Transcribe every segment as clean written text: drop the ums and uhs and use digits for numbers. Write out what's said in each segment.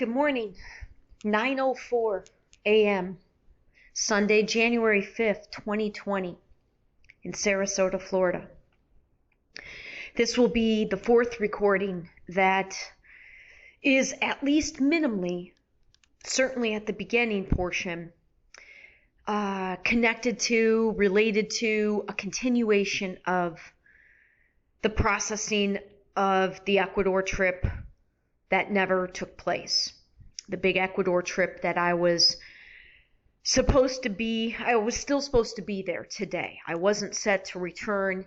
Good morning, 9:04 a.m., Sunday, January 5th, 2020, in Sarasota, Florida. This will be the fourth recording that is at least minimally, certainly at the beginning portion, related to a continuation of the processing of the Ecuador trip that never took place. The big Ecuador trip that I was still supposed to be there today. I wasn't set to return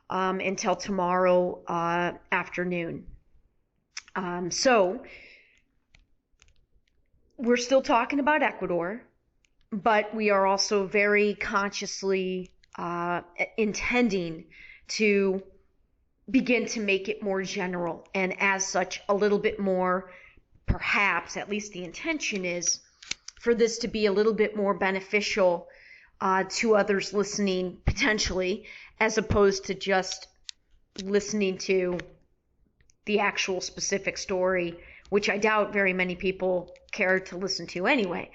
until tomorrow afternoon. So we're still talking about Ecuador, but we are also very consciously intending to begin to make it more general, and as such a little bit more, perhaps, at least the intention is, for this to be a little bit more beneficial to others listening, potentially, as opposed to just listening to the actual specific story, which I doubt very many people care to listen to anyway.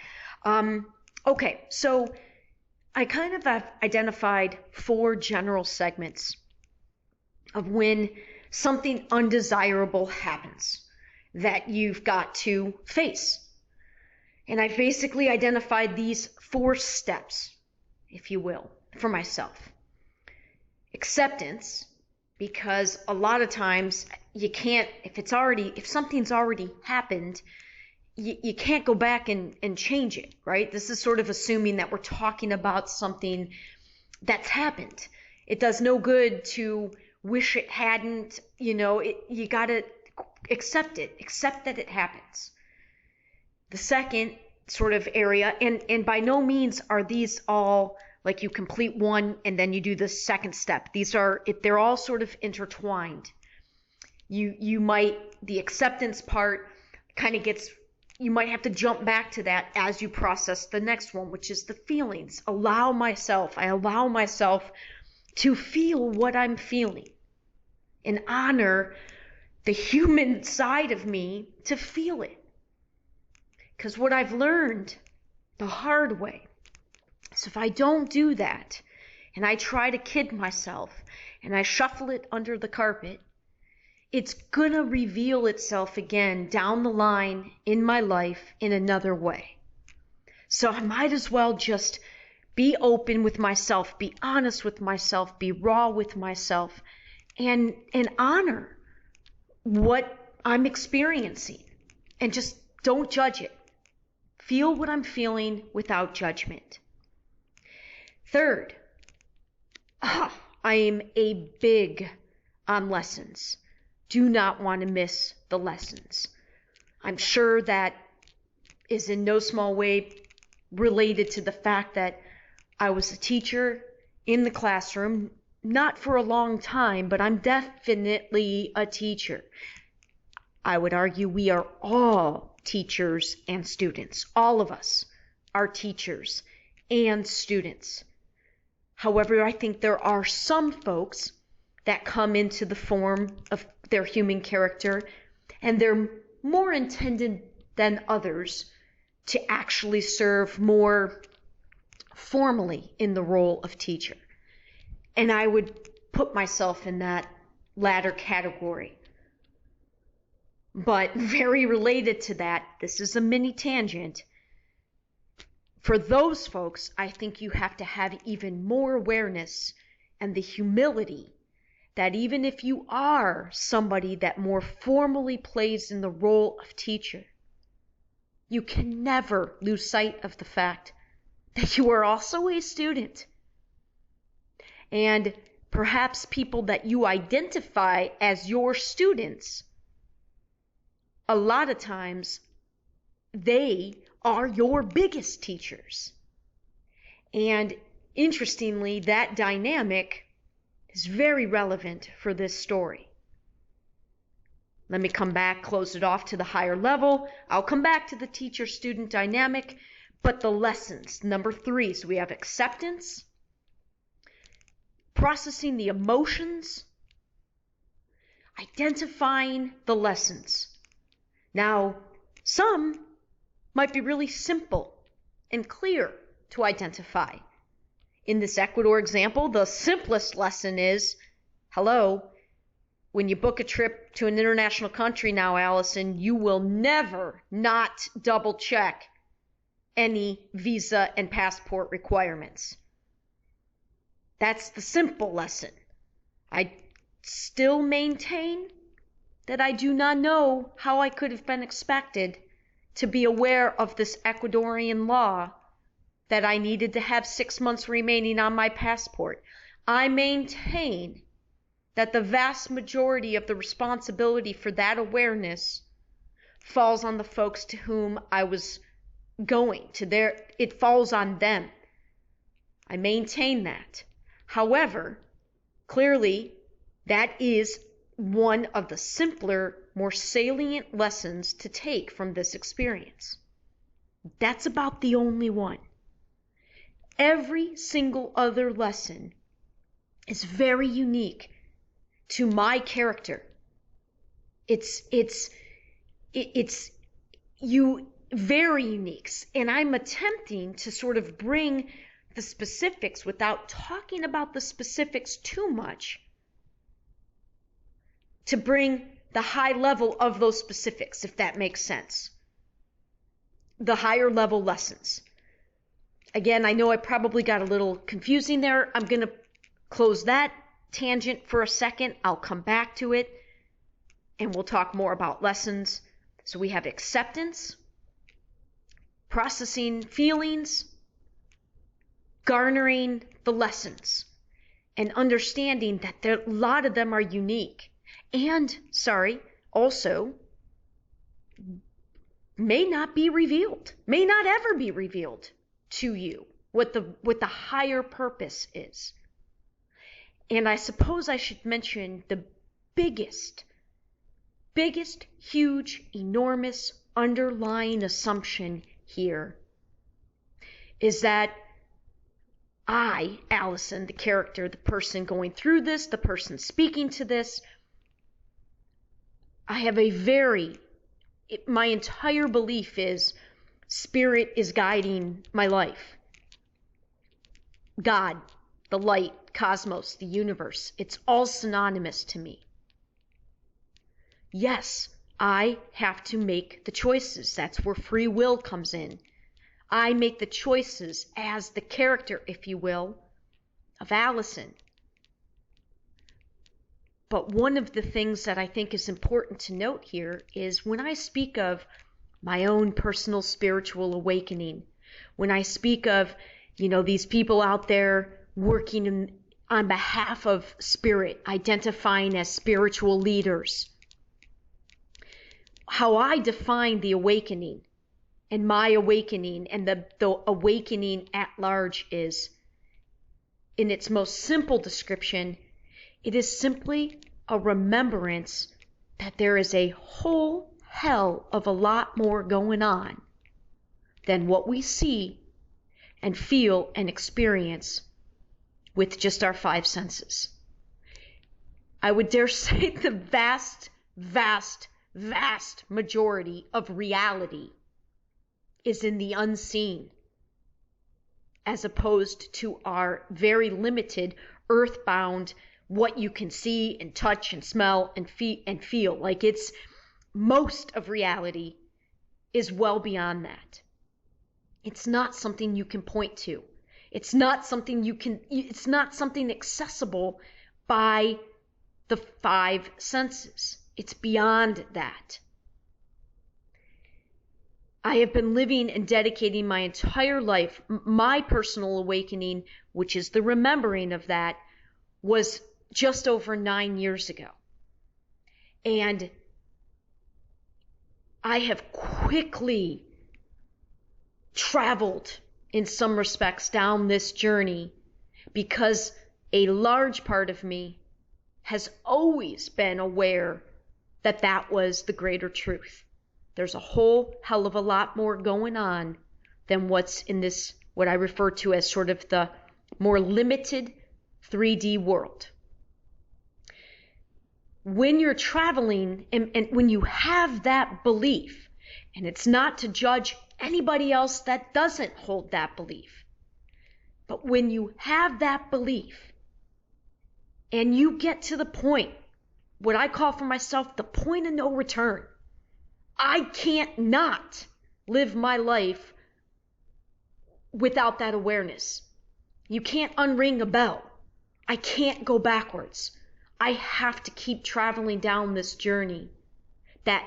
Okay, so I kind of have identified 4 general segments of when something undesirable happens that you've got to face. And I've basically identified these 4 steps, if you will, for myself. Acceptance, because a lot of times you can't, if something's already happened, you can't go back and change it, right? This is sort of assuming that we're talking about something that's happened. It does no good to wish it hadn't, you gotta accept that it happens. The second sort of area, and by no means are these all like you complete one and then you do the second step. They're all sort of intertwined. The acceptance part kind of you might have to jump back to that as you process the next one, which is the feelings. I allow myself to feel what I'm feeling and honor the human side of me to feel it. Because what I've learned the hard way is if I don't do that and I try to kid myself and I shuffle it under the carpet, it's gonna reveal itself again down the line in my life in another way. So I might as well just be open with myself, be honest with myself, be raw with myself, and honor what I'm experiencing, and just don't judge it. Feel what I'm feeling without judgment. Third, I am a big on lessons. Do not want to miss the lessons. I'm sure that is in no small way related to the fact that I was a teacher in the classroom, not for a long time, but I'm definitely a teacher. I would argue we are all teachers and students. All of us are teachers and students. However, I think there are some folks that come into the form of their human character, and they're more intended than others to actually serve more formally in the role of teacher. And I would put myself in that latter category. But very related to that, this is a mini tangent. For those folks, I think you have to have even more awareness and the humility that even if you are somebody that more formally plays in the role of teacher, you can never lose sight of the fact that you are also a student. And perhaps people that you identify as your students, a lot of times they are your biggest teachers. And interestingly, that dynamic is very relevant for this story. Let me come back, close it off to the higher level. I'll come back to the teacher-student dynamic, but the lessons, number 3. So we have acceptance, processing the emotions, identifying the lessons. Now, Some might be really simple and clear to identify. In this Ecuador example, the simplest lesson is, hello, when you book a trip to an international country now, Alyson, you will never not double check any visa and passport requirements. That's the simple lesson. I still maintain that I do not know how I could have been expected to be aware of this Ecuadorian law that I needed to have 6 months remaining on my passport. I maintain that the vast majority of the responsibility for that awareness falls on the folks to whom I was going to. It falls on them. I maintain that. However, clearly, that is one of the simpler, more salient lessons to take from this experience. That's about the only one. Every single other lesson is very unique to my character. It's very unique. And I'm attempting to sort of bring the specifics without talking about the specifics too much, to bring the high level of those specifics, if that makes sense. The higher level lessons. Again, I know I probably got a little confusing there. I'm going to close that tangent for a second. I'll come back to it and we'll talk more about lessons. So we have acceptance, processing feelings, garnering the lessons, and understanding that a lot of them are unique and, also may not be revealed, may not ever be revealed to you what the higher purpose is. And I suppose I should mention the biggest, huge, enormous underlying assumption here is that I, Alyson, the character, the person going through this, the person speaking to this, I have my entire belief is Spirit is guiding my life. God, the light, cosmos, the universe, it's all synonymous to me. Yes, I have to make the choices. That's where free will comes in. I make the choices as the character, if you will, of Alyson. But one of the things that I think is important to note here is when I speak of my own personal spiritual awakening, when I speak of, these people out there working on behalf of spirit, identifying as spiritual leaders, how I define the awakening and my awakening and the awakening at large is, in its most simple description, it is simply a remembrance that there is a whole hell of a lot more going on than what we see and feel and experience with just our 5 senses. I would dare say the vast majority of reality is in the unseen, as opposed to our very limited earthbound, what you can see and touch and smell and feel. Like most of reality is well beyond that. It's not something you can point to. It's not something accessible by the 5 senses. It's beyond that. I have been living and dedicating my entire life. My personal awakening, which is the remembering of that, was just over 9 years ago. And I have quickly traveled, in some respects, down this journey because a large part of me has always been aware that that was the greater truth. There's a whole hell of a lot more going on than what's in this, what I refer to as sort of the more limited 3D world. When you're traveling and when you have that belief, And it's not to judge anybody else that doesn't hold that belief. But when you have that belief and you get to the point, what I call for myself the point of no return, I can't not live my life without that awareness. You can't unring a bell. I can't go backwards. I have to keep traveling down this journey that,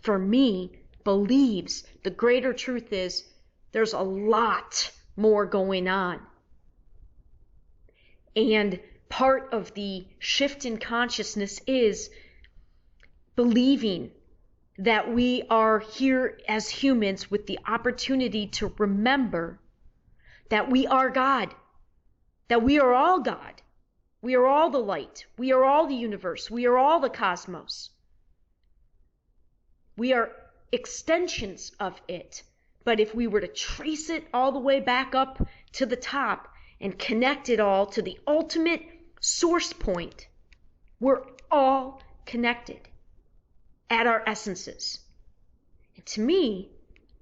for me, believes the greater truth is there's a lot more going on. And part of the shift in consciousness is believing that we are here as humans with the opportunity to remember that we are God, that we are all God. We are all the light. We are all the universe. We are all the cosmos. We are extensions of it. But if we were to trace it all the way back up to the top and connect it all to the ultimate source point, we're all connected at our essences. And to me,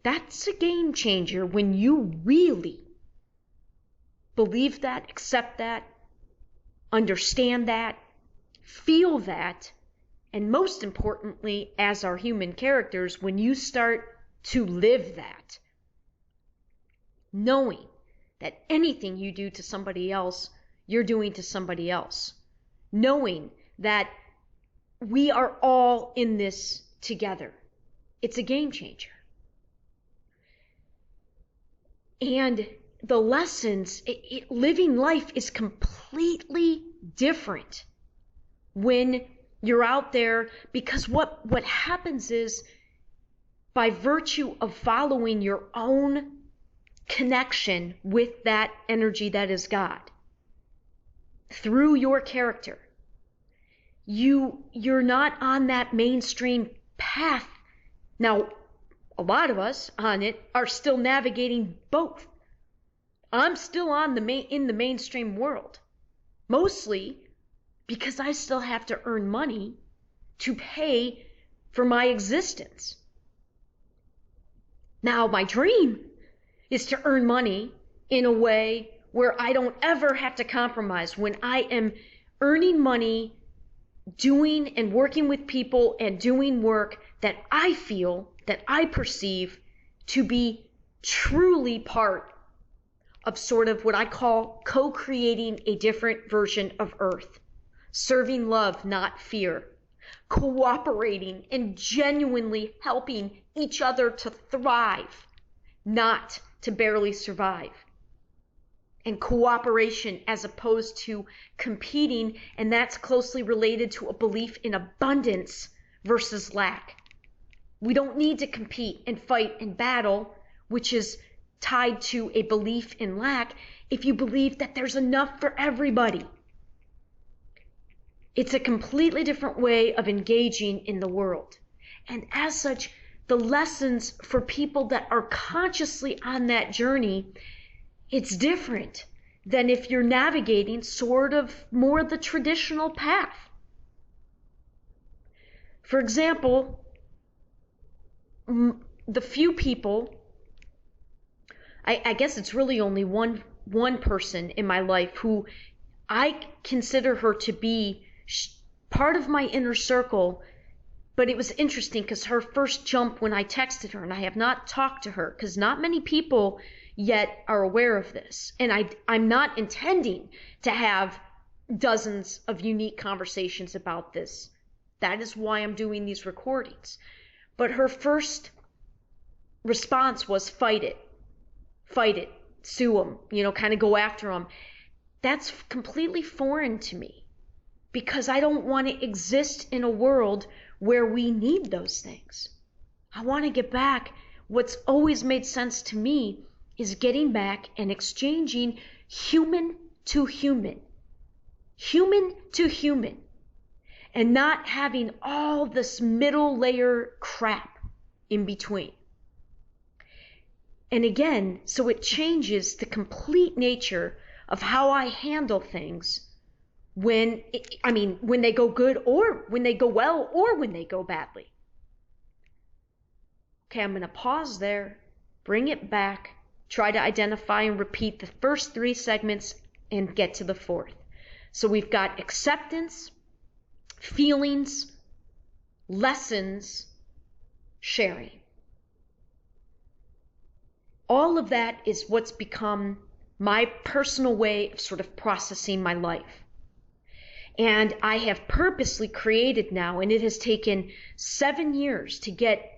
that's a game changer when you really believe that, accept that, understand that, feel that, and most importantly, as our human characters, when you start to live that, knowing that anything you do to somebody else, you're doing to somebody else, knowing that we are all in this together. It's a game changer. And the lessons, living life is completely different when you're out there, because what happens is, by virtue of following your own connection with that energy that is God, through your character, you're not on that mainstream path. Now, a lot of us on it are still navigating both. I'm still in the mainstream world, mostly because I still have to earn money to pay for my existence. Now, my dream is to earn money in a way where I don't ever have to compromise. When I am earning money, doing and working with people and doing work that I feel, that I perceive to be truly part of sort of what I call co-creating a different version of Earth. Serving love, not fear. Cooperating and genuinely helping each other to thrive, not to barely survive. And cooperation as opposed to competing, and that's closely related to a belief in abundance versus lack. We don't need to compete and fight and battle, which is tied to a belief in lack, if you believe that there's enough for everybody. It's a completely different way of engaging in the world. And as such, the lessons for people that are consciously on that journey, it's different than if you're navigating sort of more the traditional path. For example, the few people, I guess it's really only one person in my life who I consider her to be part of my inner circle. But it was interesting because her first jump when I texted her, and I have not talked to her because not many people yet are aware of this. And I'm not intending to have dozens of unique conversations about this. That is why I'm doing these recordings. But her first response was fight it, sue them, kind of go after them. That's completely foreign to me because I don't want to exist in a world where we need those things. I want to get back. What's always made sense to me is getting back and exchanging human to human, and not having all this middle layer crap in between. And again, so it changes the complete nature of how I handle things when they go good or when they go well or when they go badly. Okay, I'm going to pause there, bring it back, try to identify and repeat the first 3 segments and get to the 4th. So we've got acceptance, feelings, lessons, sharing. All of that is what's become my personal way of sort of processing my life. And I have purposely created now, and it has taken 7 years to get,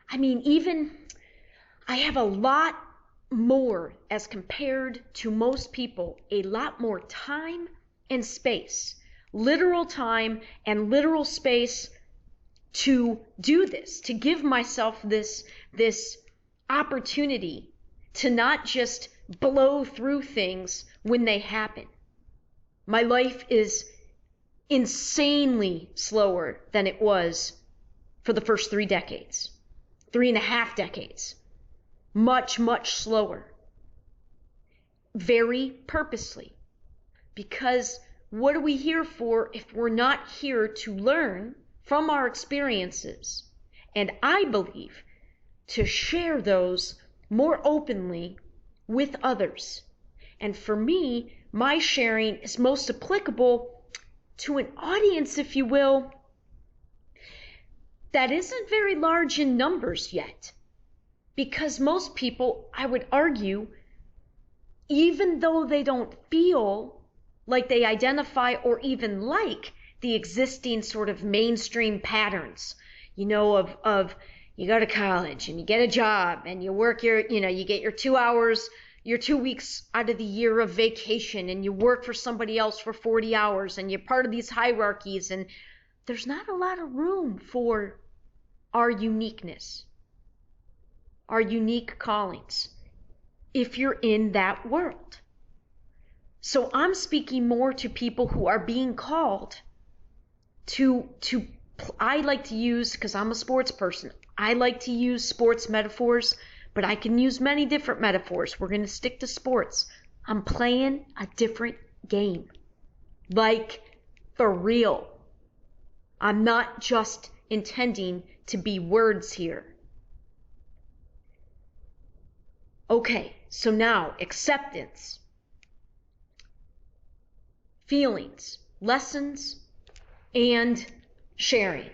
I have a lot more as compared to most people, a lot more time and space, literal time and literal space to do this, to give myself this opportunity to not just blow through things when they happen. My life is insanely slower than it was for the first 3 decades, 3.5 decades. Much, much slower. Very purposely. Because what are we here for if we're not here to learn from our experiences? And I believe to share those more openly with others. And for me, my sharing is most applicable to an audience, if you will, that isn't very large in numbers yet. Because most people, I would argue, even though they don't feel like they identify or even like the existing sort of mainstream patterns, of you go to college and you get a job and you work you get your 2 hours, your 2 weeks out of the year of vacation, and you work for somebody else for 40 hours and you're part of these hierarchies, and there's not a lot of room for our uniqueness, our unique callings, if you're in that world. So I'm speaking more to people who are being called to I like to use, because I'm a sports person, I like to use sports metaphors, but I can use many different metaphors. We're going to stick to sports. I'm playing a different game. Like, for real. I'm not just intending to be words here. Okay, so now acceptance, feelings, lessons, and sharing.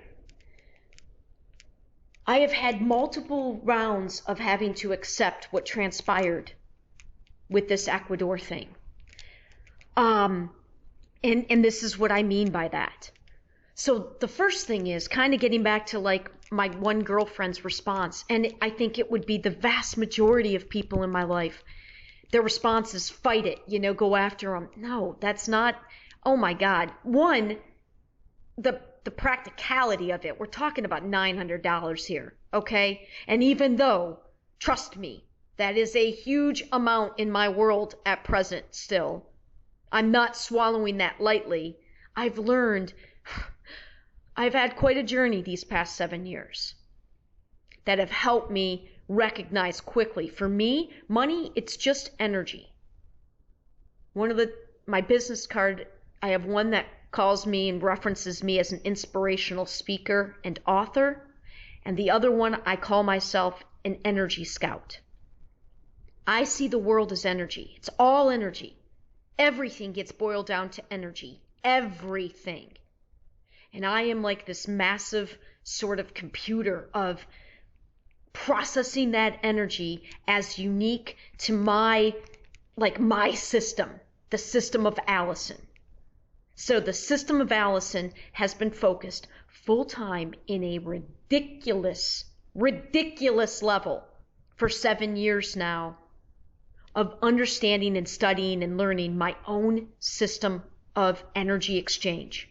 I have had multiple rounds of having to accept what transpired with this Ecuador thing. And this is what I mean by that. So the first thing is kind of getting back to like my one girlfriend's response, and I think it would be the vast majority of people in my life. Their response is fight it, go after them. No, that's not, oh my God. One, the practicality of it, we're talking about $900 here, okay? And even though, trust me, that is a huge amount in my world at present still, I'm not swallowing that lightly. I've had quite a journey these past 7 years that have helped me recognize quickly. For me, money, it's just energy. My business card, I have one that calls me and references me as an inspirational speaker and author, and the other one I call myself an energy scout. I see the world as energy. It's all energy. Everything gets boiled down to energy. Everything. And I am like this massive sort of computer of processing that energy as unique to my system, the system of Alyson. So the system of Alyson has been focused full-time in a ridiculous level for 7 years now of understanding and studying and learning my own system of energy exchange.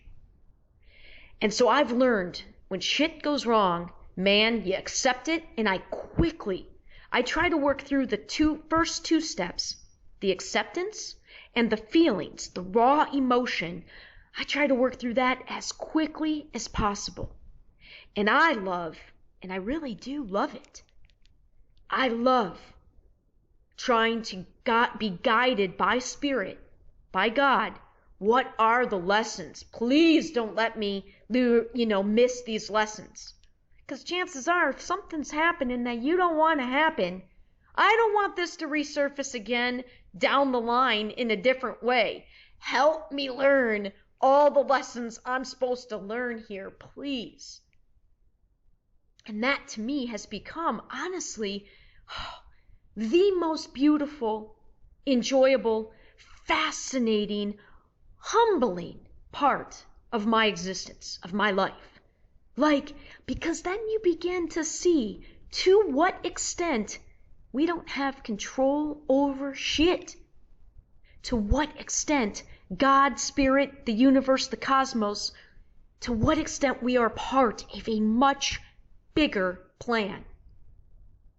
And so I've learned when shit goes wrong, man, you accept it, and I try to work through the first two steps, the acceptance and the feelings, the raw emotion. I try to work through that as quickly as possible. And I really do love it. I love trying to be guided by Spirit, by God. What are the lessons? Please don't let me miss these lessons. Because chances are, if something's happening that you don't want to happen, I don't want this to resurface again down the line in a different way. Help me learn all the lessons I'm supposed to learn here, please. And that to me has become, honestly, the most beautiful, enjoyable, fascinating, humbling part of my existence, of my life. Because then you begin to see to what extent we don't have control over shit. To what extent God, Spirit, the universe, the cosmos, to what extent we are part of a much bigger plan.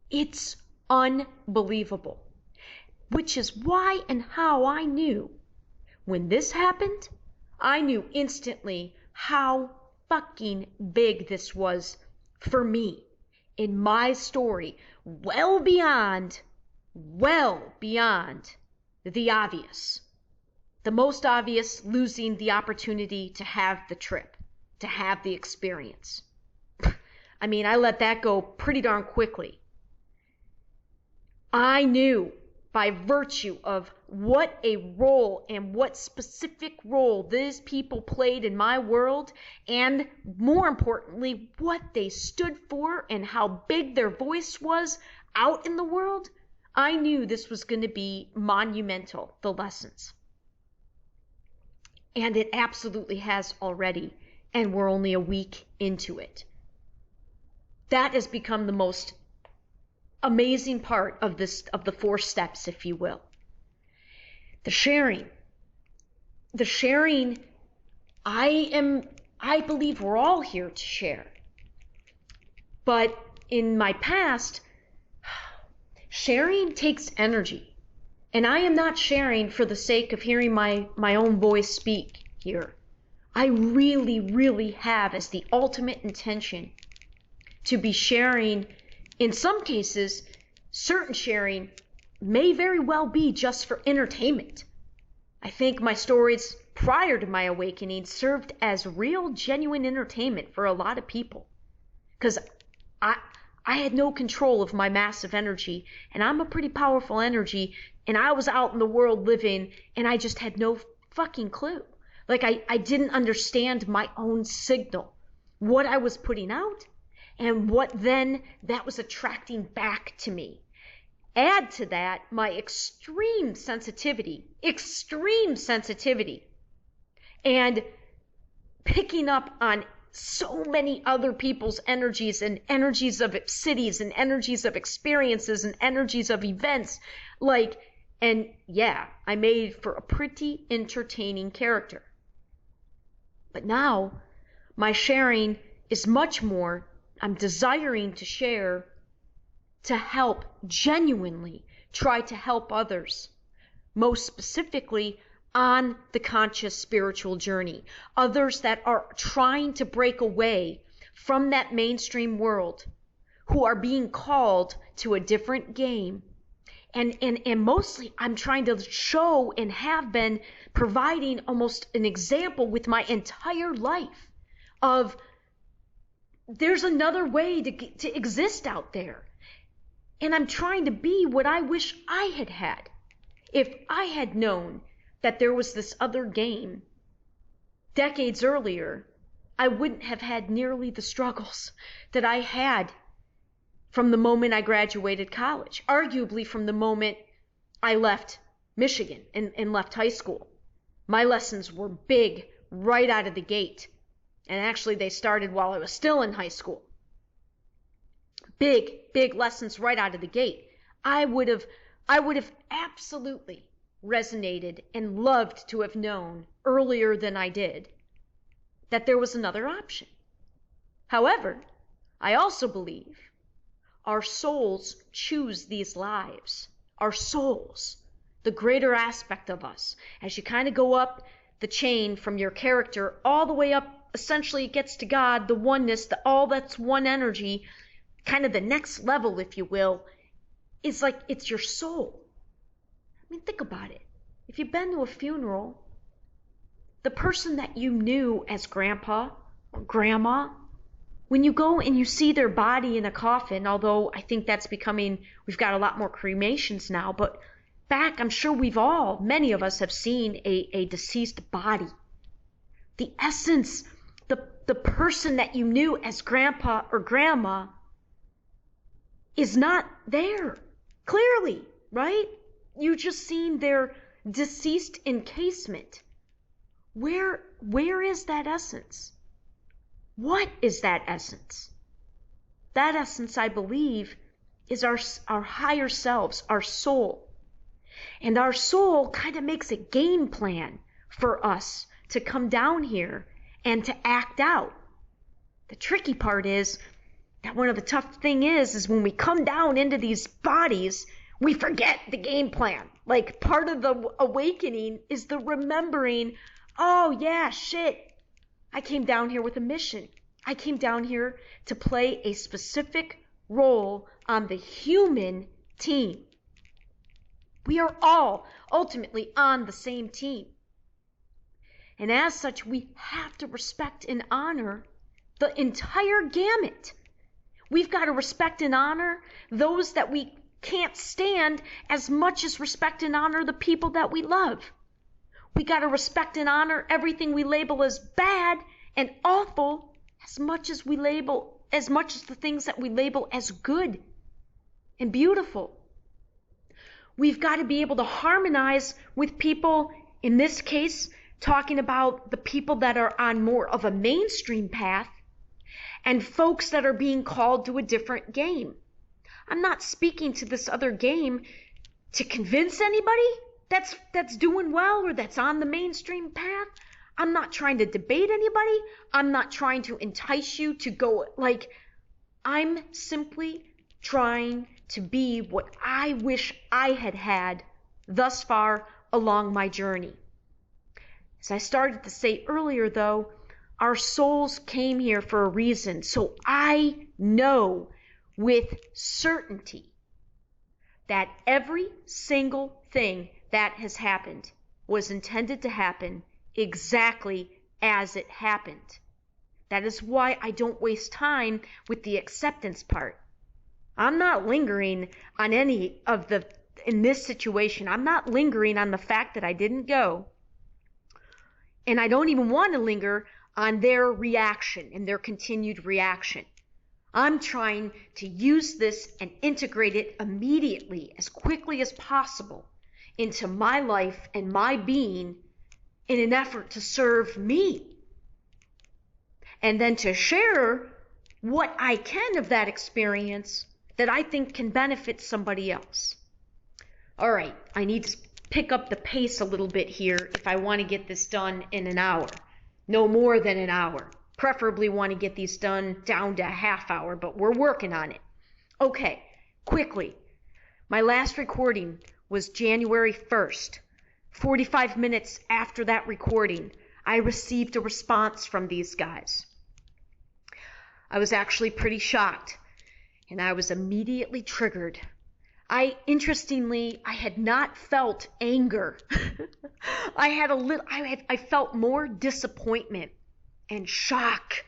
It's unbelievable. Which is why and how I knew when this happened, I knew instantly how fucking big this was for me in my story, well beyond the obvious. The most obvious, losing the opportunity to have the trip, to have the experience. I mean, I let that go pretty darn quickly. I knew by virtue of what a role and what specific role these people played in my world, and more importantly, what they stood for and how big their voice was out in the world, I knew this was going to be monumental, the lessons. And it absolutely has already, and we're only a week into it. That has become the most amazing part of the 4 steps, if you will. The sharing, I believe we're all here to share. But in my past, sharing takes energy. And I am not sharing for the sake of hearing my own voice speak here. I really, really have as the ultimate intention to be sharing. In some cases, certain sharing may very well be just for entertainment. I think my stories prior to my awakening served as real, genuine entertainment for a lot of people. Because I had no control of my massive energy, and I'm a pretty powerful energy, and I was out in the world living, and I just had no fucking clue. Like, I didn't understand my own signal, what I was putting out, and what then that was attracting back to me. Add to that my extreme sensitivity, and picking up on so many other people's energies and energies of cities and energies of experiences and energies of events. And yeah, I made for a pretty entertaining character. But now my sharing is much more. I'm desiring to share to help, genuinely try to help others, most specifically on the conscious spiritual journey, others that are trying to break away from that mainstream world, who are being called to a different game. And mostly I'm trying to show and have been providing almost an example with my entire life of there's another way to exist out there. And I'm trying to be what I wish I had had. If I had known that there was this other game decades earlier, I wouldn't have had nearly the struggles that I had from the moment I graduated college, arguably from the moment I left Michigan and left high school. My lessons were big right out of the gate. And actually they started while I was still in high school. Big lessons right out of the gate. I would have absolutely resonated and loved to have known earlier than I did that there was another option. However, I also believe our souls choose these lives. Our souls, the greater aspect of us, as you kind of go up the chain from your character all the way up, essentially it gets to God, the oneness, the all that's one energy, kind of the next level, if you will, is like it's your soul. I mean, think about it. If you've been to a funeral, the person that you knew as grandpa or grandma, When you go and you see their body in a coffin, although I think that's we've got a lot more cremations now, but back, I'm sure many of us have seen a deceased body. The essence, the person that you knew as grandpa or grandma is not there, clearly, right? You just seen their deceased encasement. Where is that essence? What is that essence? That essence, I believe, is our higher selves, our soul. And our soul kind of makes a game plan for us to come down here and to act out. The tricky part is that one of the tough thing is when we come down into these bodies, we forget the game plan. Like part of the awakening is the remembering, oh yeah, shit, I came down here with a mission. I came down here to play a specific role on the human team. We are all ultimately on the same team. And as such, we have to respect and honor the entire gamut. We've got to respect and honor those that we can't stand as much as respect and honor the people that we love. We got to respect and honor everything we label as bad and awful as much as the things that we label as good and beautiful. We've got to be able to harmonize with people, in this case, talking about the people that are on more of a mainstream path and folks that are being called to a different game. I'm not speaking to this other game to convince anybody that's doing well or that's on the mainstream path. I'm not trying to debate anybody. I'm not trying to entice you to go, I'm simply trying to be what I wish I had thus far along my journey. As I started to say earlier, though, our souls came here for a reason. So I know with certainty that every single thing that has happened was intended to happen exactly as it happened. That is why I don't waste time with the acceptance part. I'm not lingering on in this situation, I'm not lingering on the fact that I didn't go. And I don't even want to linger on their reaction and their continued reaction. I'm trying to use this and integrate it immediately, as quickly as possible, into my life and my being in an effort to serve me. And then to share what I can of that experience that I think can benefit somebody else. All right, I need to pick up the pace a little bit here if I want to get this done in an hour. No more than an hour. Preferably want to get these done down to a half hour, but we're working on it. Okay, quickly. My last recording was January 1st. 45 minutes after that recording, I received a response from these guys. I was actually pretty shocked, and I was immediately triggered. I had not felt anger. I felt more disappointment and shock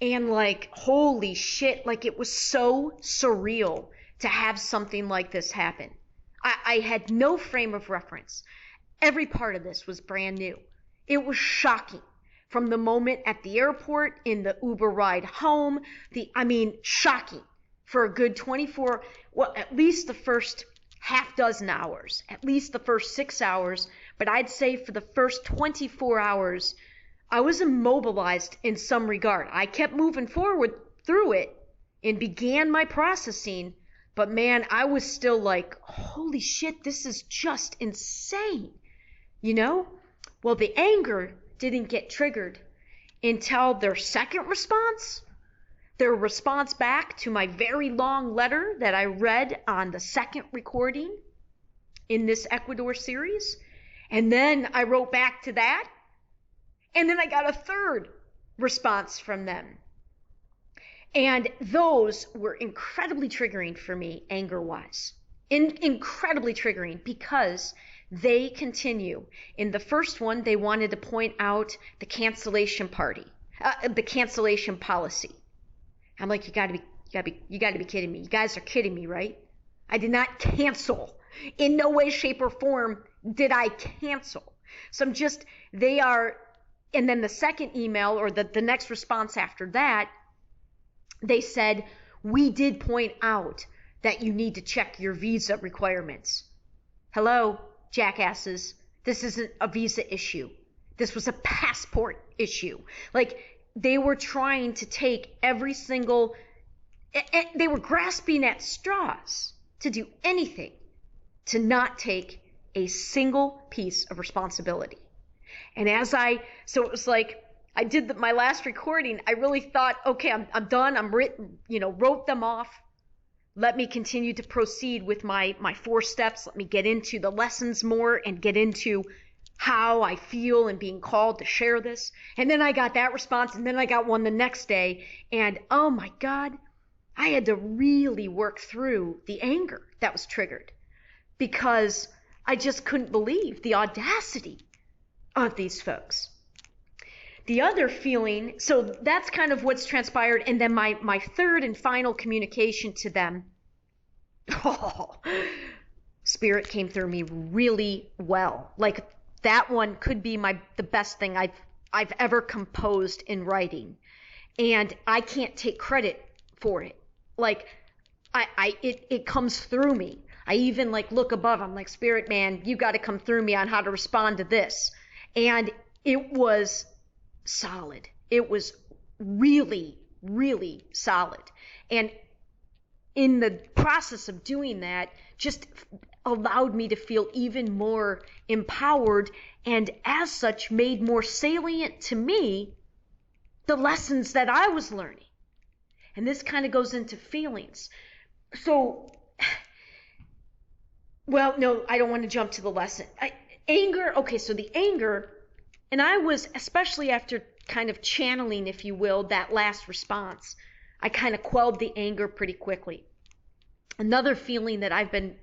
and holy shit, it was so surreal to have something like this happen. I had no frame of reference. Every part of this was brand new. It was shocking. From the moment at the airport, in the Uber ride home, shocking. For a good 24, at least the first half dozen hours, at least the first 6 hours, but I'd say for the first 24 hours, I was immobilized in some regard. I kept moving forward through it and began my processing, but man, I was still holy shit, this is just insane, Well, the anger didn't get triggered until their second response. Their response back to my very long letter that I read on the second recording in this Ecuador series. And then I wrote back to that. And then I got a third response from them. And those were incredibly triggering for me, anger-wise. Incredibly triggering because they continue. In the first one, they wanted to point out the cancellation policy. I'm like, you gotta be kidding me. You guys are kidding me, right? I did not cancel. In no way, shape, or form did I cancel. So and then the second email, or the next response after that, they said, we did point out that you need to check your visa requirements. Hello, jackasses. This isn't a visa issue. This was a passport issue. Like, they were trying to take every single, they were grasping at straws to do anything to not take a single piece of responsibility. And so it was like, I did my last recording. I really thought, okay, I'm done. I'm written, wrote them off. Let me continue to proceed with my 4 steps. Let me get into the lessons more and get into how I feel and being called to share this. And then I got that response, and then I got one the next day. And oh my God, I had to really work through the anger that was triggered, because I just couldn't believe the audacity of these folks. The other feeling, so that's kind of what's transpired. And then my third and final communication to them, Spirit came through me really well. Like, that one could be the best thing I've ever composed in writing. And I can't take credit for it. Like, it comes through me. I even look above. I'm like, Spirit, man, you got to come through me on how to respond to this. And it was solid. It was really, really solid. And in the process of doing that, just allowed me to feel even more empowered, and as such made more salient to me the lessons that I was learning. And this kind of goes into feelings. So, well, no, I don't want to jump to the lesson. Anger, okay, so the anger, and I was, especially after kind of channeling, if you will, that last response, I kind of quelled the anger pretty quickly. Another feeling that I've been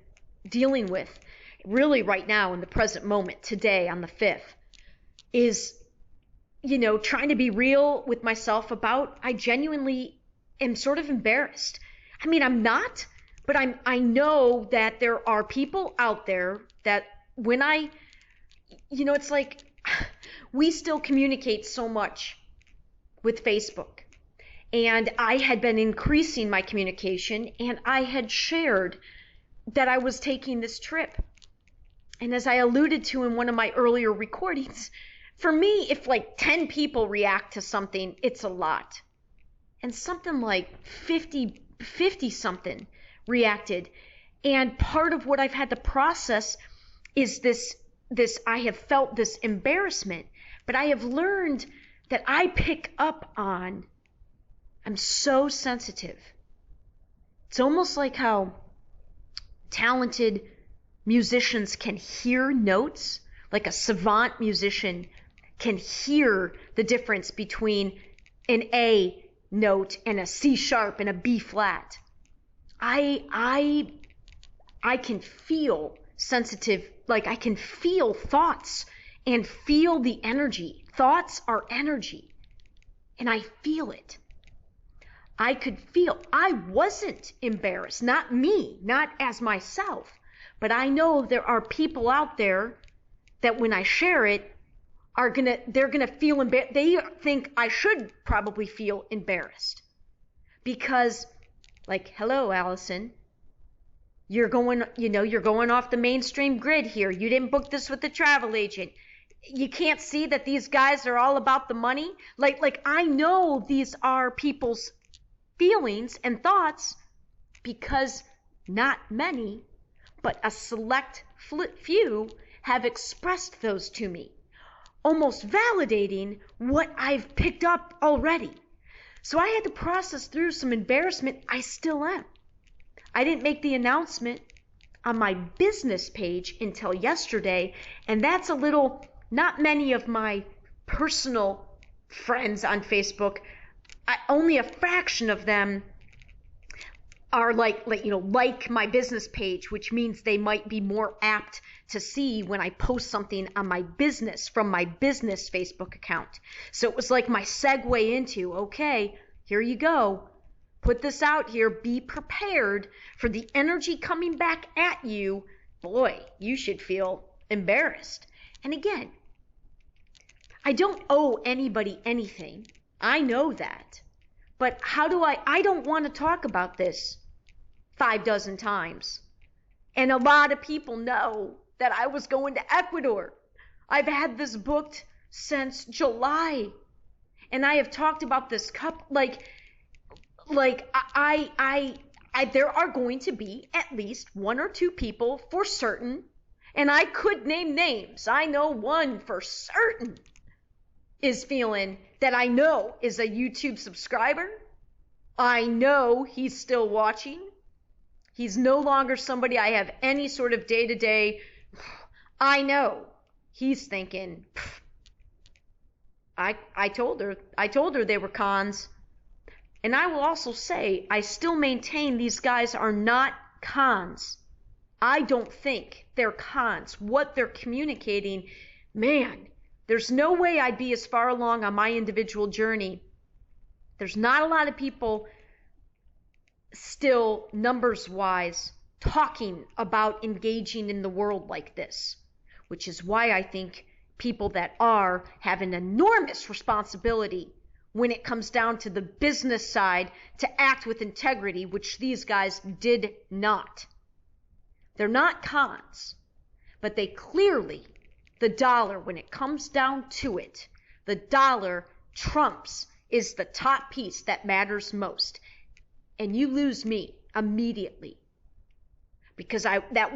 dealing with really right now in the present moment, today on the 5th, is, trying to be real with myself about, I genuinely am sort of embarrassed. I mean, I'm not, but I know that there are people out there that when it's like, we still communicate so much with Facebook. And I had been increasing my communication, and I had shared that I was taking this trip. And as I alluded to in one of my earlier recordings, for me, if 10 people react to something, it's a lot. And something like 50 something reacted. And part of what I've had to process is this I have felt this embarrassment, but I have learned that I pick up on, I'm so sensitive. It's almost like how talented musicians can hear notes, like a savant musician can hear the difference between an A note and a C sharp and a B flat. I can feel sensitive, like I can feel thoughts and feel the energy. Thoughts are energy, and I feel it. I could feel, I wasn't embarrassed, not me, not as myself, but I know there are people out there that when I share it, they're gonna feel embarrassed. They think I should probably feel embarrassed because, hello, Alyson, you're going off the mainstream grid here. You didn't book this with the travel agent. You can't see that these guys are all about the money. I know these are people's feelings and thoughts because not many, but a select few have expressed those to me, almost validating what I've picked up already. So I had to process through some embarrassment. I still am. I didn't make the announcement on my business page until yesterday, and that's not many of my personal friends on Facebook, only a fraction of them are like my business page, which means they might be more apt to see when I post something on my business from my business Facebook account. So it was like my segue into, okay, here you go. put this out here. Be prepared for the energy coming back at you. Boy, you should feel embarrassed. And again, I don't owe anybody anything. I know that. But how do I don't want to talk about this 6 times. And a lot of people know that I was going to Ecuador. I've had this booked since July. And I have talked about this there are going to be at least 1 or 2 people for certain, and I could name names. I know one for certain is feeling that I know is a YouTube subscriber. I know he's still watching. He's no longer somebody I have any sort of day-to-day. I know he's thinking, I told her they were cons. And I will also say, I still maintain these guys are not cons. I don't think they're cons. What they're communicating, man, there's no way I'd be as far along on my individual journey. There's not a lot of people still, numbers-wise, talking about engaging in the world like this, which is why I think people that are have an enormous responsibility when it comes down to the business side to act with integrity, which these guys did not. They're not cons, but they clearly, the dollar, when it comes down to it, the dollar trumps is the top piece that matters most. And you lose me immediately. Because that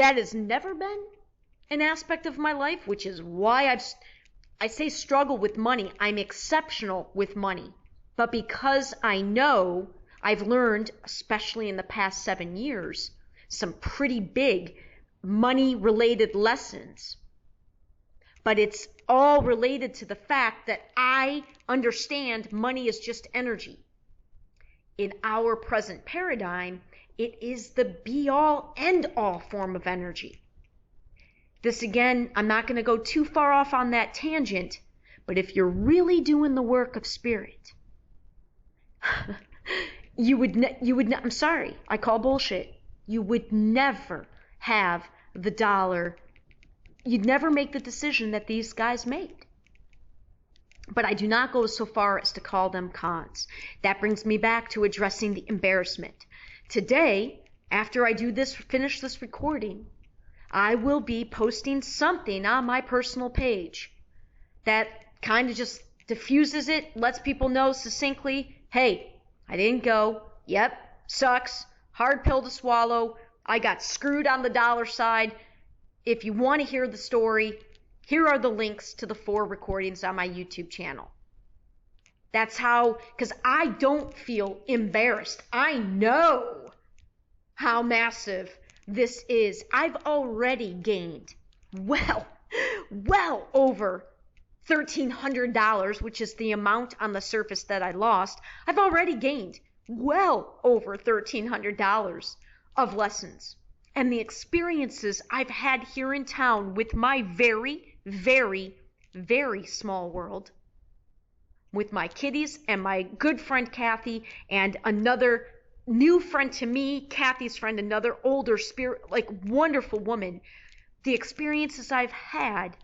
has never been an aspect of my life, which is why I say struggle with money. I'm exceptional with money. But because I know I've learned, especially in the past 7 years, some pretty big money-related lessons. But it's all related to the fact that I understand money is just energy. In our present paradigm, it is the be-all, end-all form of energy. This again, I'm not going to go too far off on that tangent, but if you're really doing the work of spirit, I'm sorry, I call bullshit. You would never have the dollar. You'd never make the decision that these guys made. But I do not go so far as to call them cons. That brings me back to addressing the embarrassment. Today, after I finish this recording, I will be posting something on my personal page that kind of just diffuses it, lets people know succinctly, hey, I didn't go. Yep, sucks. Hard pill to swallow. I got screwed on the dollar side. If you want to hear the story, here are the links to the 4 recordings on my YouTube channel. That's how, because I don't feel embarrassed. I know how massive this is. I've already gained well over $1,300, which is the amount on the surface that I lost. I've already gained well over $1,300 of lessons. And the experiences I've had here in town with my very, very, very small world, with my kiddies and my good friend Kathy and another new friend to me, Kathy's friend, another older spirit, wonderful woman. The experiences I've had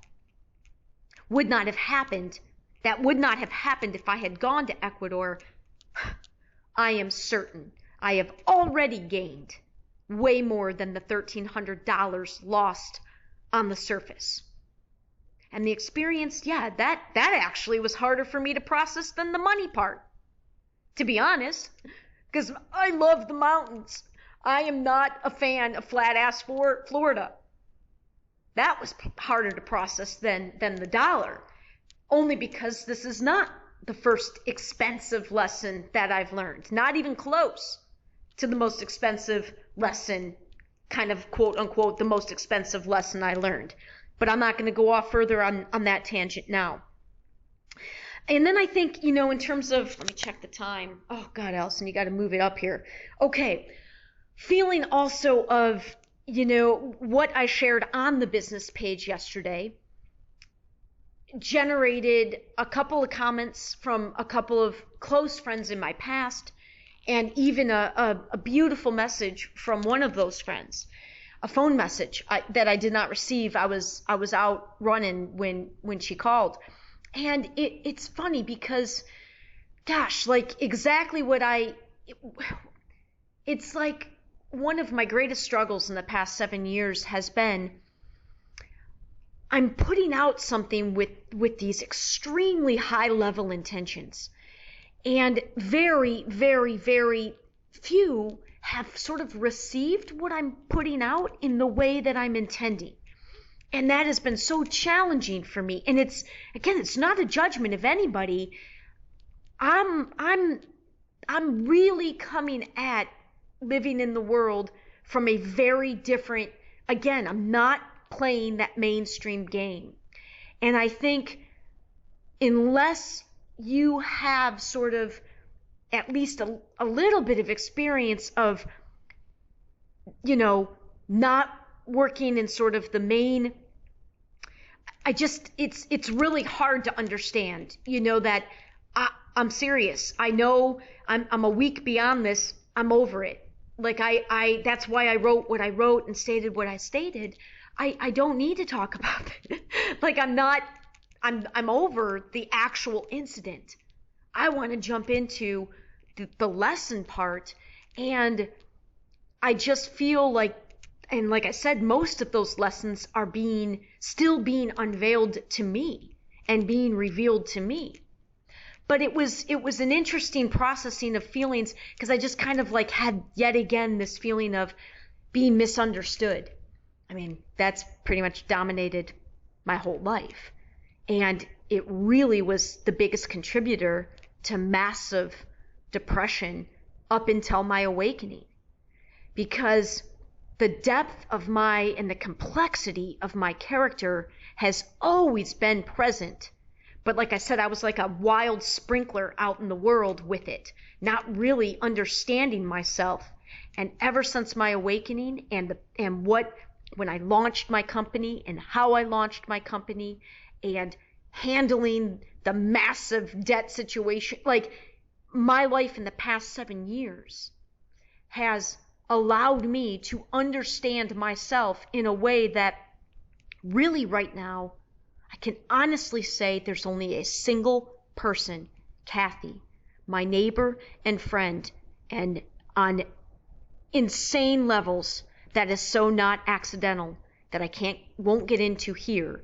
would not have happened. That would not have happened if I had gone to Ecuador. I am certain I have already gained way more than the $1,300 lost on the surface. And the experience, that actually was harder for me to process than the money part, to be honest, because I love the mountains. I am not a fan of flat-ass Florida. That was harder to process than the dollar, only because this is not the first expensive lesson that I've learned, not even close to the most expensive lesson, kind of quote unquote, the most expensive lesson I learned. But I'm not going to go off further on that tangent now. And then I think, in terms of, let me check the time. Oh God, Alyson, you got to move it up here. Okay. Feeling also of, what I shared on the business page yesterday generated a couple of comments from a couple of close friends in my past and even a beautiful message from one of those friends, a phone message that I did not receive. I was out running when she called. And it's funny because, gosh, like exactly it's like one of my greatest struggles in the past 7 years has been, I'm putting out something with these extremely high level intentions. And very, very, very few have sort of received what I'm putting out in the way that I'm intending. And that has been so challenging for me. And it's not a judgment of anybody. I'm really coming at living in the world from a very different, again, I'm not playing that mainstream game. And I think unless you have sort of at least a little bit of experience of, not working in sort of the main, it's really hard to understand, that I'm serious. I know I'm a week beyond this. I'm over it. Like that's why I wrote what I wrote and stated what I stated. I don't need to talk about it. Like I'm over the actual incident. I want to jump into the lesson part, and I just feel like, and like I said, most of those lessons are still being unveiled to me and being revealed to me. But it was an interesting processing of feelings, because I just kind of like had yet again this feeling of being misunderstood. I mean, that's pretty much dominated my whole life. And it really was the biggest contributor to massive depression up until my awakening. Because the depth of and the complexity of my character has always been present. But like I said, I was like a wild sprinkler out in the world with it, not really understanding myself. And ever since my awakening when I launched my company and how I launched my company and handling the massive debt situation, like my life in the past 7 years has allowed me to understand myself in a way that really right now, I can honestly say there's only a single person, Kathy, my neighbor and friend, and on insane levels that is so not accidental that I won't get into here.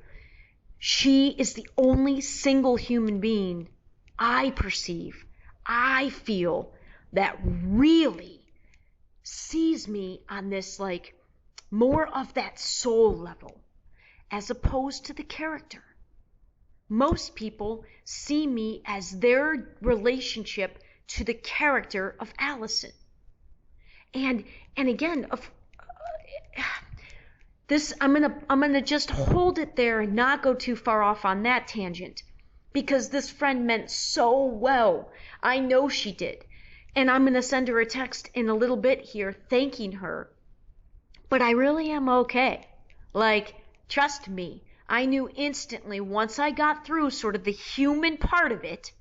She is the only single human being I perceive, I feel, that really sees me on this like more of that soul level, as opposed to the character. Most people see me as their relationship to the character of Alyson. And again, this I'm gonna just hold it there and not go too far off on that tangent, because this friend meant so well. I know she did. And I'm gonna send her a text in a little bit here thanking her. But I really am okay. Like, trust me, I knew instantly once I got through sort of the human part of it,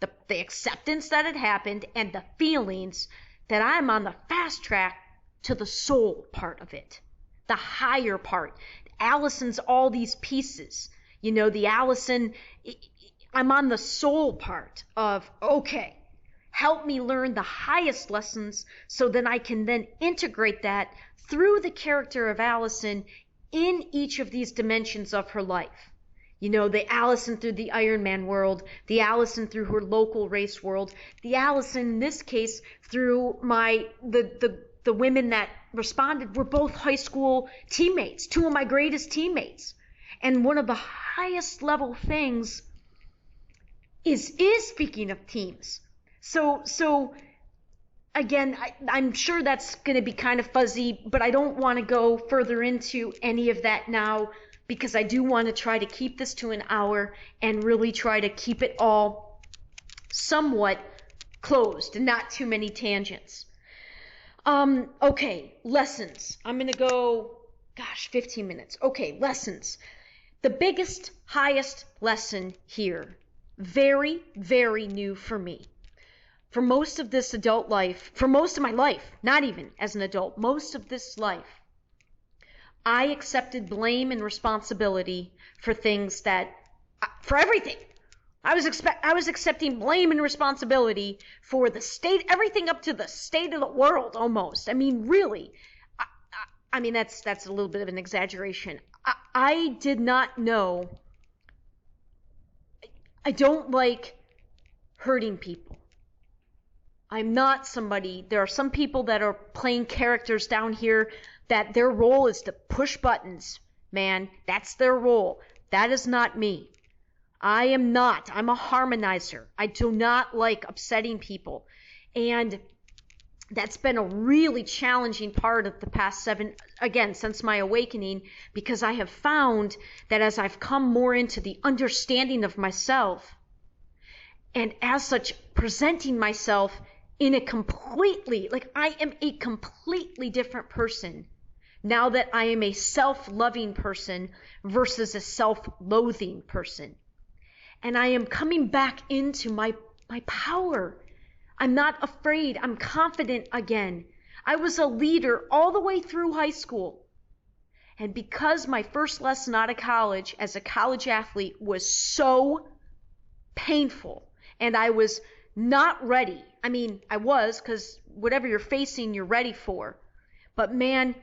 the acceptance that had happened and the feelings, that I'm on the fast track to the soul part of it, the higher part. Alyson's all these pieces. The Alyson, I'm on the soul part of, okay, help me learn the highest lessons so that I can then integrate that through the character of Alyson in each of these dimensions of her life. The Alyson through the Ironman world, the Alyson through her local race world, the Alyson in this case through the women that responded were both high school teammates, two of my greatest teammates. And one of the highest level things is speaking of teams. So again, I'm sure that's going to be kind of fuzzy, but I don't want to go further into any of that now, because I do want to try to keep this to an hour and really try to keep it all somewhat closed and not too many tangents. Okay, lessons. I'm going to go, 15 minutes. Okay, lessons. The biggest, highest lesson here, very, very new for me. for most of this adult life, for most of my life, not even as an adult, most of this life, I accepted blame and responsibility for things for everything. I was accepting blame and responsibility for the state, everything up to the state of the world almost. I mean, really. I mean, that's a little bit of an exaggeration. I did not know. I don't like hurting people. I'm not somebody, there are some people that are playing characters down here that their role is to push buttons. Man, that's their role. That is not me. I am not. I'm a harmonizer. I do not like upsetting people. And that's been a really challenging part of the past since my awakening, because I have found that as I've come more into the understanding of myself, and as such, presenting myself in a completely, I am a completely different person now that I am a self-loving person versus a self-loathing person. And I am coming back into my power. I'm not afraid. I'm confident again. I was a leader all the way through high school. And because my first lesson out of college as a college athlete was so painful, and I was not ready. I mean, I was, because whatever you're facing, you're ready for. But man,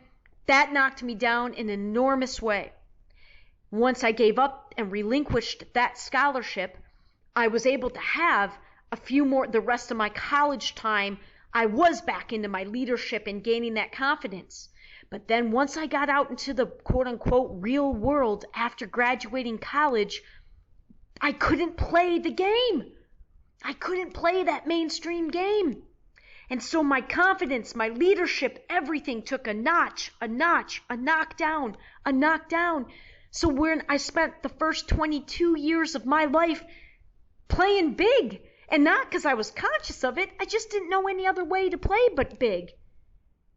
that knocked me down in an enormous way. Once I gave up and relinquished that scholarship, I was able to have the rest of my college time. I was back into my leadership and gaining that confidence. But then once I got out into the quote unquote real world after graduating college, I couldn't play the game. I couldn't play that mainstream game. And so my confidence, my leadership, everything took a knockdown. So when I spent the first 22 years of my life playing big, and not because I was conscious of it, I just didn't know any other way to play but big.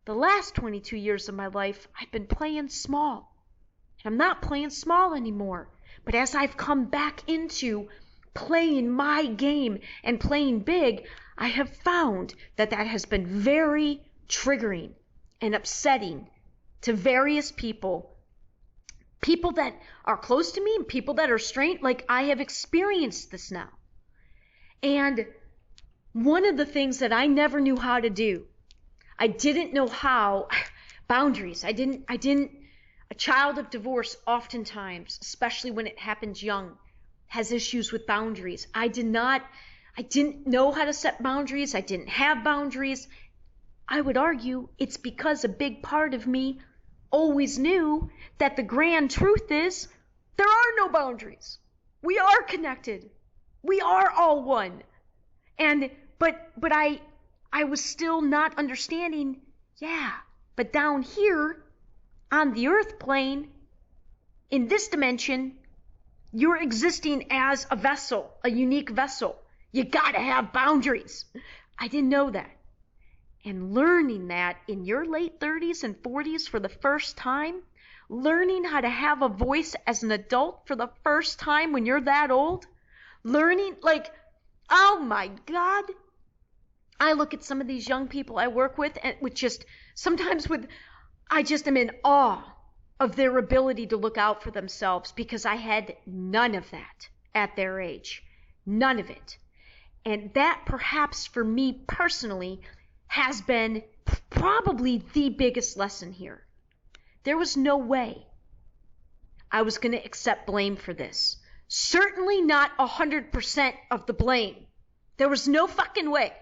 The last 22 years of my life, I've been playing small. And I'm not playing small anymore. But as I've come back into playing my game and playing big, I have found that has been very triggering and upsetting to various people that are close to me and people that are strange. I have experienced this now. And one of the things that I never knew how to do, I didn't know how, boundaries. A child of divorce oftentimes, especially when it happens young, has issues with boundaries. I didn't know how to set boundaries. I didn't have boundaries. I would argue it's because a big part of me always knew that the grand truth is there are no boundaries. We are connected. We are all one. But I was still not understanding, but down here on the earth plane, in this dimension, you're existing as a vessel, a unique vessel. You gotta have boundaries. I didn't know that. And learning that in your late 30s and 40s for the first time, learning how to have a voice as an adult for the first time when you're that old, learning, oh my God. I look at some of these young people I work with, and I just am in awe of their ability to look out for themselves, because I had none of that at their age. None of it. And that perhaps for me personally has been probably the biggest lesson here. There was no way I was going to accept blame for this. Certainly not 100% of the blame. There was no fucking way.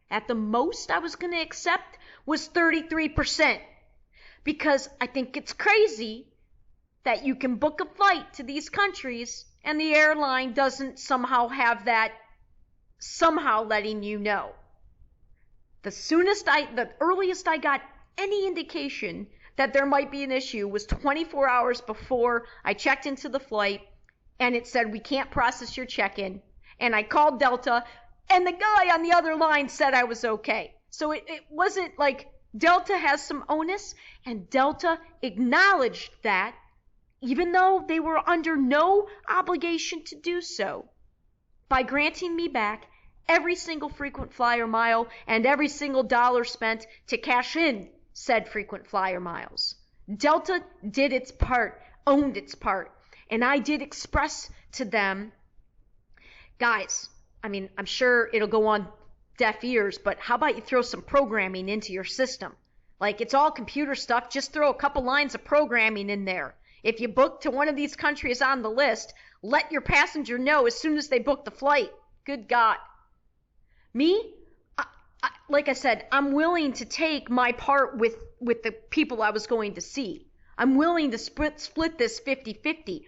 At the most I was going to accept was 33%. Because I think it's crazy that you can book a flight to these countries and the airline doesn't somehow have that somehow letting you know. The earliest I got any indication that there might be an issue was 24 hours before I checked into the flight, and it said, we can't process your check-in. And I called Delta, and the guy on the other line said I was okay. So it wasn't like Delta has some onus, and Delta acknowledged that, even though they were under no obligation to do so, by granting me back every single frequent flyer mile and every single dollar spent to cash in said frequent flyer miles. Delta did its part, owned its part, and I did express to them, guys, I mean, I'm sure it'll go on deaf ears, but how about you throw some programming into your system? Like, it's all computer stuff. Just throw a couple lines of programming in there. If you book to one of these countries on the list, let your passenger know as soon as they book the flight. Good God. Me, like I said, I'm willing to take my part with the people I was going to see. I'm willing to split this 50-50.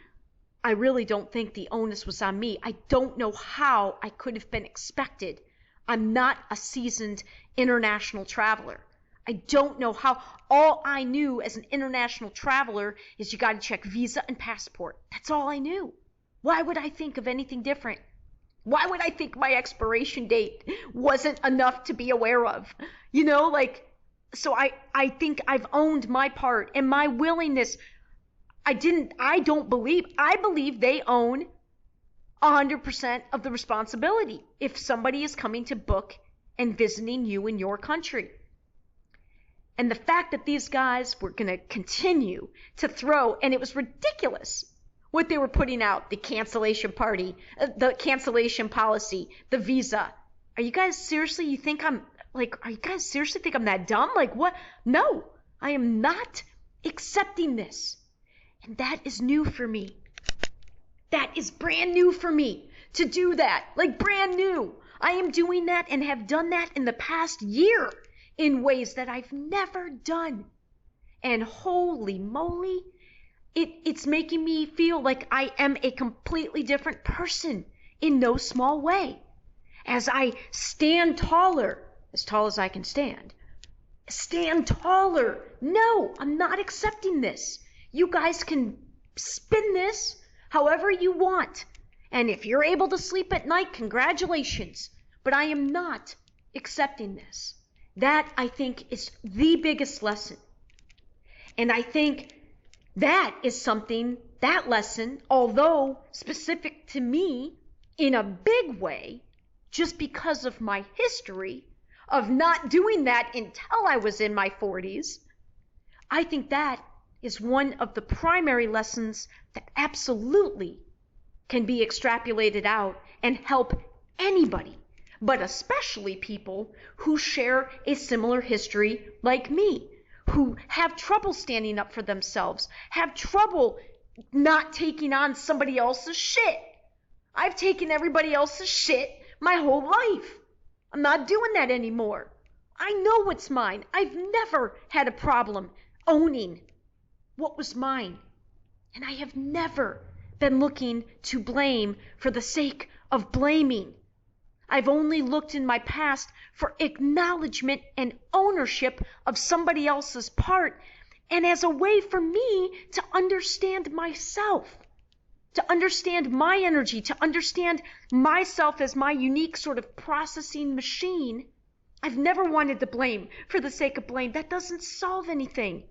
I really don't think the onus was on me. I don't know how I could have been expected. I'm not a seasoned international traveler. I don't know how. All I knew as an international traveler is you got to check visa and passport. That's all I knew. Why would I think of anything different? Why would I think my expiration date wasn't enough to be aware of? You know, like, so I think I've owned my part and my willingness. I believe they own 100% of the responsibility if somebody is coming to book and visiting you in your country. And the fact that these guys were going to continue to throw, and it was ridiculous what they were putting out, the cancellation party, the cancellation policy, the visa. Are you guys seriously think I'm that dumb? Like, what? No, I am not accepting this. And that is new for me. That is brand new for me to do that. Like, brand new. I am doing that and have done that in the past year in ways that I've never done. And holy moly, it's making me feel like I am a completely different person in no small way. As I stand taller, as tall as I can stand taller. No, I'm not accepting this. You guys can spin this however you want. And if you're able to sleep at night, congratulations. But I am not accepting this. That, I think, is the biggest lesson. And I think that is something, that lesson, although specific to me in a big way, just because of my history of not doing that until I was in my 40s, I think that is one of the primary lessons that absolutely can be extrapolated out and help anybody, but especially people who share a similar history like me, who have trouble standing up for themselves, have trouble not taking on somebody else's shit. I've taken everybody else's shit my whole life. I'm not doing that anymore. I know what's mine. I've never had a problem owning what was mine. And I have never been looking to blame for the sake of blaming. I've only looked in my past for acknowledgement and ownership of somebody else's part, and as a way for me to understand myself, to understand my energy, to understand myself as my unique sort of processing machine. I've never wanted to blame for the sake of blame. That doesn't solve anything.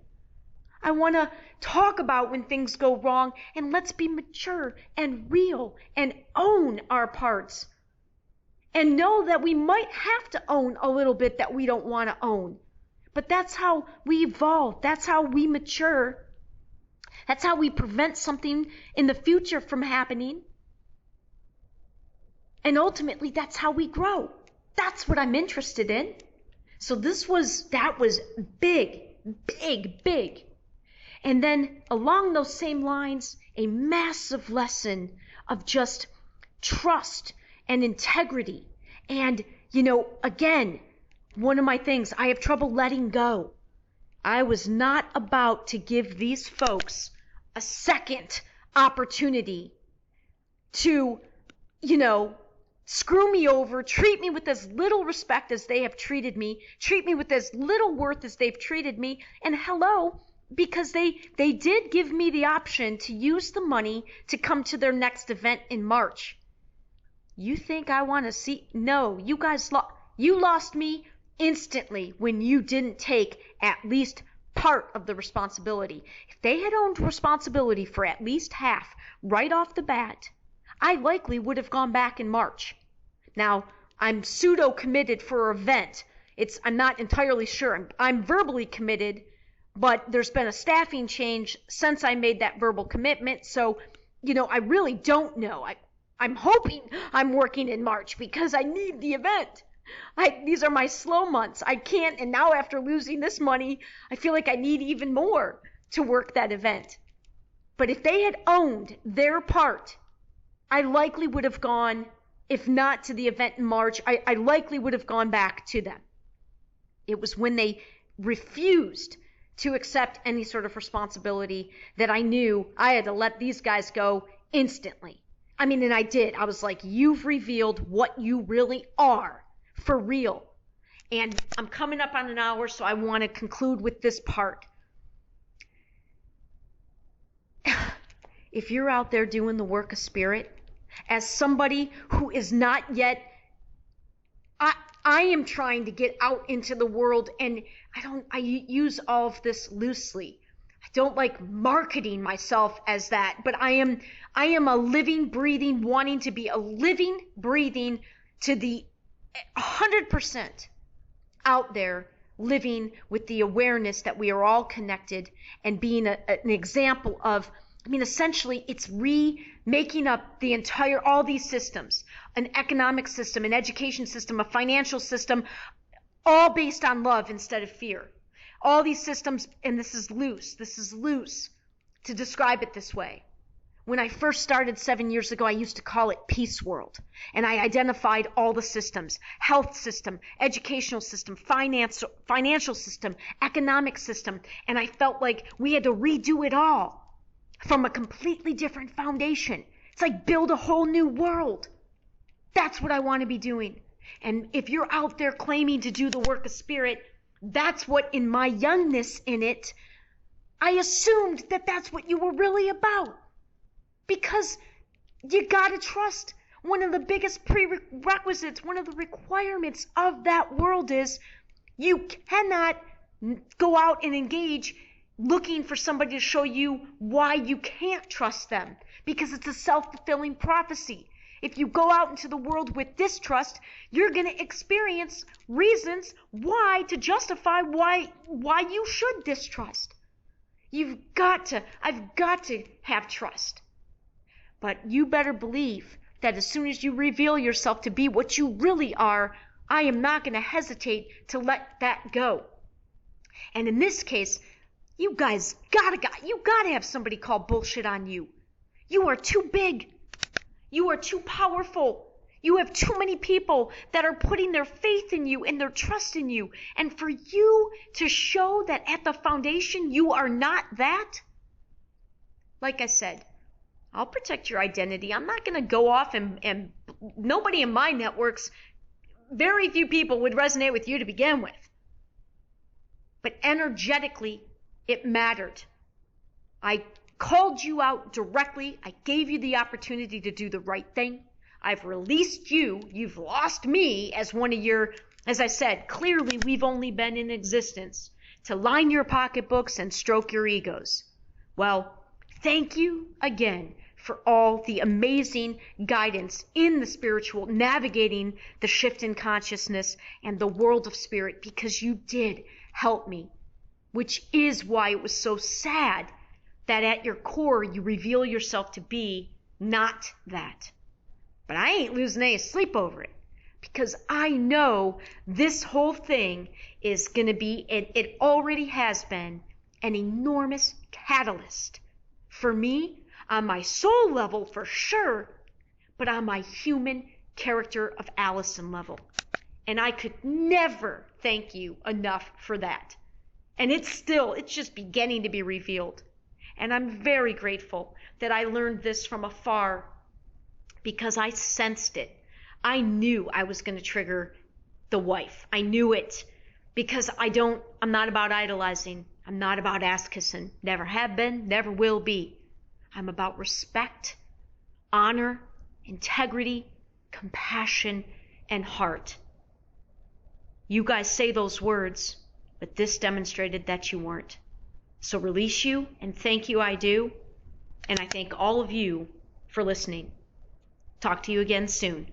I want to talk about when things go wrong, and let's be mature and real and own our parts. And know that we might have to own a little bit that we don't want to own. But that's how we evolve. That's how we mature. That's how we prevent something in the future from happening. And ultimately, that's how we grow. That's what I'm interested in. So that was big, big, big. And then along those same lines, a massive lesson of just trust and integrity. And, again, one of my things, I have trouble letting go. I was not about to give these folks a second opportunity to, screw me over, treat me with as little respect as they have treated me, treat me with as little worth as they've treated me. And hello, because they did give me the option to use the money to come to their next event in March. You think I want to see? No, you guys you lost me instantly when you didn't take at least part of the responsibility. If they had owned responsibility for at least half right off the bat, I likely would have gone back in March. Now, I'm pseudo committed for an event. I'm not entirely sure. I'm verbally committed, but there's been a staffing change since I made that verbal commitment. So, I really don't know. I'm hoping I'm working in March because I need the event. These are my slow months. I can't, and now after losing this money, I feel like I need even more to work that event. But if they had owned their part, I likely would have gone, if not to the event in March, I likely would have gone back to them. It was when they refused to accept any sort of responsibility that I knew I had to let these guys go instantly. I mean, and I did. I was like, you've revealed what you really are for real. And I'm coming up on an hour, so I want to conclude with this part. If you're out there doing the work of spirit, as somebody who is not yet, I am trying to get out into the world, and I use all of this loosely. I don't like marketing myself as that, but I am a living, breathing, wanting to be a living, breathing to the 100% out there, living with the awareness that we are all connected and being an example of, essentially it's remaking up all these systems, an economic system, an education system, a financial system, all based on love instead of fear. All these systems, and this is loose to describe it this way. When I first started 7 years ago, I used to call it Peace World. And I identified all the systems: health system, educational system, financial system, economic system. And I felt like we had to redo it all from a completely different foundation. It's like build a whole new world. That's what I want to be doing. And if you're out there claiming to do the work of spirit, that's what, in my youngness in it, I assumed that that's what you were really about. Because you got to trust. One of the biggest prerequisites, one of the requirements of that world is you cannot go out and engage looking for somebody to show you why you can't trust them, because it's a self-fulfilling prophecy. If you go out into the world with distrust, you're going to experience reasons why to justify why you should distrust. I've got to have trust. But you better believe that as soon as you reveal yourself to be what you really are, I am not going to hesitate to let that go. And in this case, you guys gotta have somebody call bullshit on you. You are too big. You are too powerful. You have too many people that are putting their faith in you and their trust in you. And for you to show that at the foundation you are not that, like I said, I'll protect your identity. I'm not going to go off and nobody in my networks, very few people would resonate with you to begin with. But energetically, it mattered. I called you out directly. I gave you the opportunity to do the right thing. I've released you. You've lost me as one of your, as I said, clearly we've only been in existence to line your pocketbooks and stroke your egos. Well, thank you again for all the amazing guidance in the spiritual, navigating the shift in consciousness and the world of spirit, because you did help me, which is why it was so sad that at your core you reveal yourself to be not that. But I ain't losing any sleep over it, because I know this whole thing is going to be, it already has been, an enormous catalyst for me on my soul level for sure, but on my human character of Alyson level. And I could never thank you enough for that. And it's just beginning to be revealed. And I'm very grateful that I learned this from afar, because I sensed it. I knew I was going to trigger the wife. I knew it, because I'm not about idolizing. I'm not about ass kissing. Never have been, never will be. I'm about respect, honor, integrity, compassion, and heart. You guys say those words, but this demonstrated that you weren't. So release you, and thank you I do. And I thank all of you for listening. Talk to you again soon.